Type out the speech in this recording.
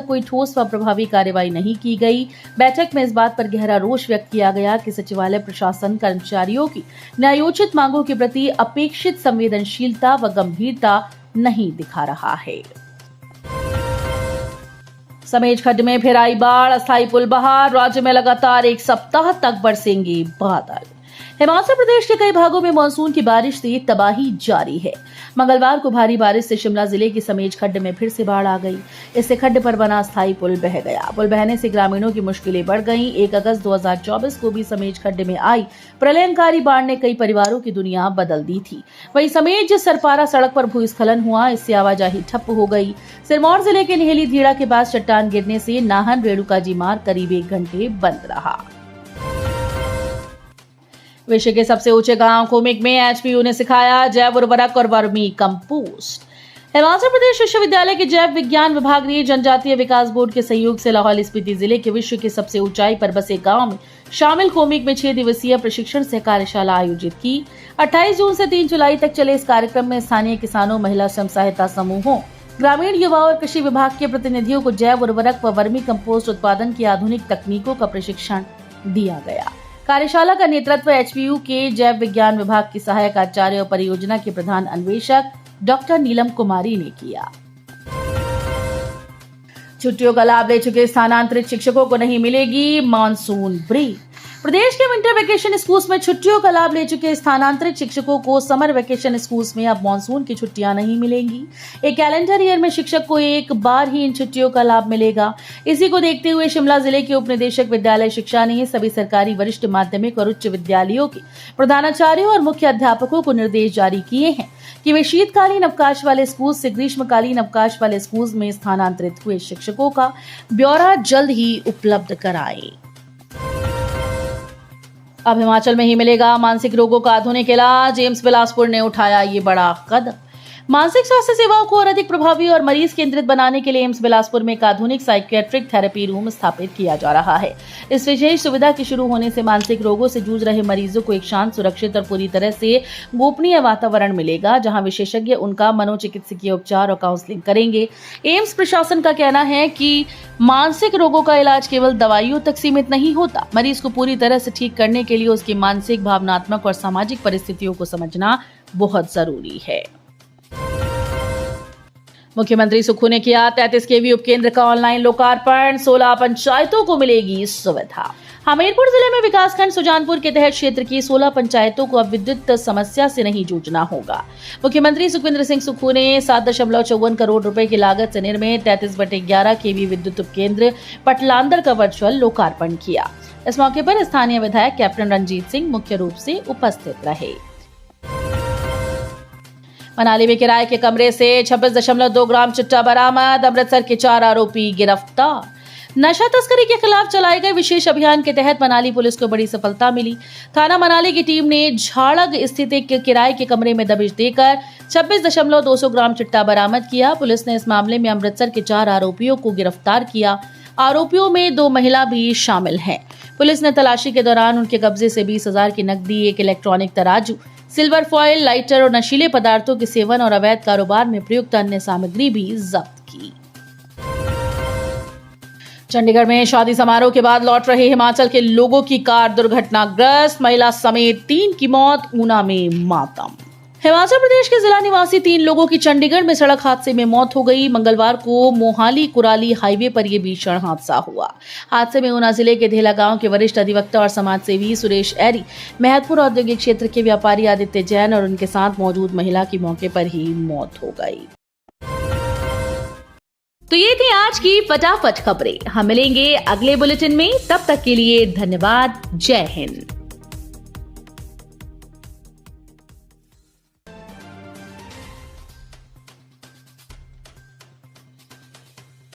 तक कोई ठोस व प्रभावी कार्रवाई नहीं की गई। बैठक में इस बात पर गहरा रोष व्यक्त किया गया कि सचिवालय प्रशासन कर्मचारियों की न्यायोचित मांगों के प्रति अपेक्षित संवेदनशीलता व गंभीरता नहीं दिखा रहा है। समेज खड्ड में फिर आई बाढ़, अस्थायी पुल बहाल, राज्य में लगातार एक सप्ताह तक बरसेंगे बादल। हिमाचल प्रदेश के कई भागों में मानसून की बारिश से तबाही जारी है। मंगलवार को भारी बारिश से शिमला जिले की समेज खड्ड में फिर से बाढ़ आ गई। इससे खड्ड पर बना अस्थायी पुल बह गया। पुल बहने से ग्रामीणों की मुश्किलें बढ़ गईं। 1 अगस्त 2024 को भी समेज खड्ड में आई प्रलयंकारी बाढ़ ने कई परिवारों की दुनिया बदल दी थी। वहीं समेज सरपारा सड़क पर भूस्खलन हुआ, इससे आवाजाही ठप हो गई। सिरमौर जिले के नहेली धीड़ा के पास चट्टान गिरने से नाहन रेणुकाजी मार्ग करीब 1 घंटे बंद रहा। विश्व के सबसे ऊंचे गांव कोमिक में एचपीयू ने सिखाया जैव उर्वरक और वर्मी कंपोस्ट। हिमाचल प्रदेश विश्वविद्यालय के जैव विज्ञान विभाग ने जनजातीय विकास बोर्ड के सहयोग से लाहौल स्पीति जिले के विश्व के सबसे ऊंचाई पर बसे गांव में शामिल कोमिक में 6 दिवसीय प्रशिक्षण सह कार्यशाला आयोजित की। 28 जून से 3 जुलाई तक चले इस कार्यक्रम में स्थानीय किसानों, महिला स्वयं सहायता समूहों, ग्रामीण युवाओं और कृषि विभाग के प्रतिनिधियों को जैव उर्वरक व वर्मी कंपोस्ट उत्पादन की आधुनिक तकनीकों का प्रशिक्षण दिया गया। कार्यशाला का नेतृत्व एचपीयू के जैव विज्ञान विभाग की सहायक आचार्य और परियोजना के प्रधान अन्वेषक डॉक्टर नीलम कुमारी ने किया। छुट्टियों का लाभ ले चुके स्थानांतरित शिक्षकों को नहीं मिलेगी मानसून ब्रेक। प्रदेश के विंटर वेकेशन स्कूल्स में छुट्टियों का लाभ ले चुके स्थानांतरित शिक्षकों को समर वेकेशन स्कूल्स में अब मानसून की छुट्टियां नहीं मिलेंगी। एक कैलेंडर ईयर में शिक्षक को एक बार ही इन छुट्टियों का लाभ मिलेगा। इसी को देखते हुए शिमला जिले के उप निदेशक विद्यालय शिक्षा ने सभी सरकारी वरिष्ठ माध्यमिक और उच्च विद्यालयों के प्रधानाचार्यों और मुख्य अध्यापकों को निर्देश जारी किए हैं कि वे शीतकालीन अवकाश वाले स्कूल से ग्रीष्मकालीन अवकाश वाले स्कूल में स्थानांतरित हुए शिक्षकों का ब्यौरा जल्द ही उपलब्ध कराएं। अब हिमाचल में ही मिलेगा मानसिक रोगों का आधुनिक इलाज। एम्स बिलासपुर ने उठाया ये बड़ा कदम। मानसिक स्वास्थ्य सेवाओं को और अधिक प्रभावी और मरीज केंद्रित बनाने के लिए एम्स बिलासपुर में एक आधुनिक साइकियाट्रिक थेरेपी रूम स्थापित किया जा रहा है। इस विशेष सुविधा के शुरू होने से मानसिक रोगों से जूझ रहे मरीजों को एक शांत, सुरक्षित और पूरी तरह से गोपनीय वातावरण मिलेगा, जहां विशेषज्ञ उनका मनोचिकित्सकीय उपचार और काउंसलिंग करेंगे। एम्स प्रशासन का कहना है कि मानसिक रोगों का इलाज केवल दवाइयों तक सीमित नहीं होता। मरीज को पूरी तरह से ठीक करने के लिए उसकी मानसिक, भावनात्मक और सामाजिक परिस्थितियों को समझना बहुत जरूरी है। मुख्यमंत्री सुक्खू ने किया 33 केवी उपकेंद्र का ऑनलाइन लोकार्पण। 16 पंचायतों को मिलेगी सुविधा। हमीरपुर जिले में विकासखंड सुजानपुर के तहत क्षेत्र की 16 पंचायतों को अब विद्युत समस्या से नहीं जूझना होगा। मुख्यमंत्री सुखविंदर सिंह सुक्खू ने 7.54 करोड़ रुपए की लागत से निर्मित 33/11 केवी विद्युत उपकेंद्र पटलांदर का वर्चुअल लोकार्पण किया। इस मौके पर स्थानीय विधायक कैप्टन रंजीत सिंह मुख्य रूप से उपस्थित रहे। मनाली में किराए के कमरे से 26.2 ग्राम चिट्टा बरामद। अमृतसर के 4 आरोपी गिरफ्तार। नशा तस्करी के खिलाफ चलाए गए विशेष अभियान के तहत मनाली पुलिस को बड़ी सफलता मिली। थाना मनाली की टीम ने झाड़ग स्थित एक किराए के कमरे में दबिश देकर 26.2 ग्राम चिट्टा बरामद किया। पुलिस ने इस मामले में अमृतसर के 4 आरोपियों को गिरफ्तार किया। आरोपियों में 2 महिला भी शामिल हैं। पुलिस ने तलाशी के दौरान उनके कब्जे से 20,000 की नकदी, एक इलेक्ट्रॉनिक तराजू, सिल्वर फॉइल, लाइटर और नशीले पदार्थों के सेवन और अवैध कारोबार में प्रयुक्त अन्य सामग्री भी जब्त की। चंडीगढ़ में शादी समारोह के बाद लौट रहे हिमाचल के लोगों की कार दुर्घटनाग्रस्त। महिला समेत 3 की मौत। ऊना में मातम। हिमाचल प्रदेश के जिला निवासी 3 लोगों की चंडीगढ़ में सड़क हादसे में मौत हो गई। मंगलवार को मोहाली कुराली हाईवे पर यह भीषण हादसा हुआ। हादसे में ऊना जिले के धेला गांव के वरिष्ठ अधिवक्ता और समाजसेवी सुरेश एरी, महतपुर औद्योगिक क्षेत्र के व्यापारी आदित्य जैन और उनके साथ मौजूद महिला की मौके पर ही मौत हो गई। तो ये थी आज की फटाफट खबरें। हम मिलेंगे अगले बुलेटिन में। तब तक के लिए धन्यवाद। जय हिंद।